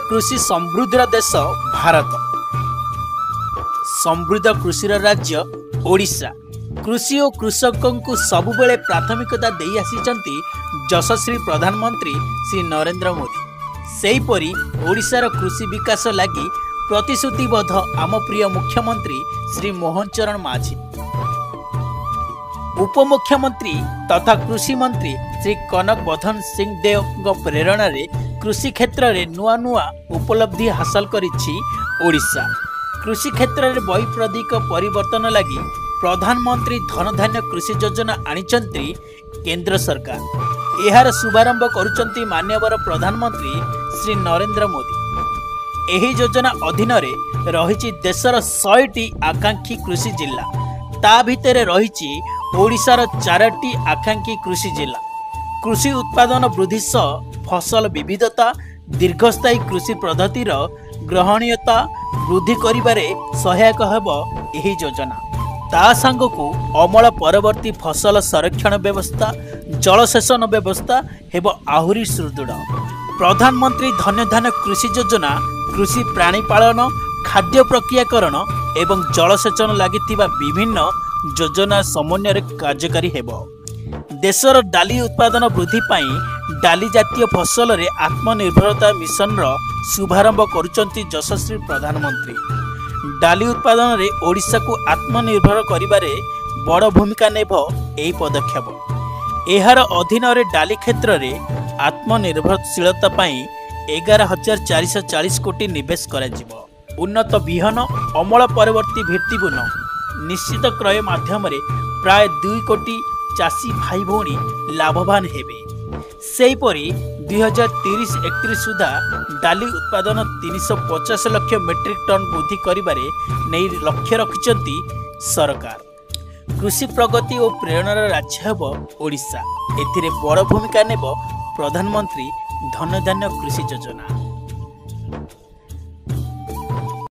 कृषि समृद्धि देश भारत, समृद्ध कृषि राज्य ओडिशा। कृषि और कृषकों को सबुबले प्राथमिकता दे आसी यशस्वी प्रधानमंत्री श्री नरेंद्र मोदी। सेहीपरि ओडिशार कृषि विकास लगी प्रतिश्रुतिबद्ध आम प्रिय मुख्यमंत्री श्री मोहन चरण माझी। उपमुख्यमंत्री तथा कृषि मंत्री श्री कनक वर्धन सिंह देव प्रेरणा रे कृषि क्षेत्र में नुआ नुआ उपलब्धि हासिल करिछि ओडिशा। कृषि क्षेत्र में वैप्लविक परिवर्तन लगी प्रधानमंत्री धन धान्य कृषि योजना आनिचंती केंद्र सरकार। यार शुभारंभ करुचंती माननीय प्रधानमंत्री श्री नरेंद्र मोदी। एही योजना अधीन रही देशर 100टी आकांक्षी कृषि जिला, ता भितर रही ओडिशार 4टी आकांक्षी कृषि जिला। कृषि उत्पादन वृद्धि सह फसल विविधता, दीर्घस्थायी कृषि पद्धतिर ग्रहणीयता वृद्धि करिबारे सहायक हेब एही योजना। ता सांगकु अमल परवर्ती फसल संरक्षण व्यवस्था, जलसेचन व्यवस्था हेब आहुरी सुदृढ़। प्रधानमंत्री धन्य धान्य कृषि योजना कृषि प्राणीपालन, खाद्य प्रक्रियाकरण एवं जलसेचन लगी विभिन्न योजना समन्वय कार्यकारी हेब। देशर डाली उत्पादन वृद्धि पाई डाली जातीय फसल रे आत्मनिर्भरता मिशन रो शुभारंभ करुचंती यशस्वी प्रधानमंत्री। डाली उत्पादन रे ओडिशा को आत्मनिर्भर करिबारे बड़ भूमिका नेब एही पदक्षेप। एहार अधीन रे डाली क्षेत्र रे आत्मनिर्भरशीलता पाई 11,440 कोटी निवेश करा जिवो। उन्नत बिहन, अमल परवर्ती भित्तिभूमि, निश्चित क्रय माध्यम प्राय 2 कोटी चाषी भाई भौणी लाभवान हेबे। सेहीपरि 2030-31 सुधा डाली उत्पादन 350 लाख मेट्रिक टन वृद्धि करिबारे नै लक्ष्य रखिचंती सरकार। कृषि प्रगति और प्रेरणार राज्य हेब ओडिशा। एथिरे बड़ भूमिका नेब प्रधानमंत्री धन धान्य कृषि योजना।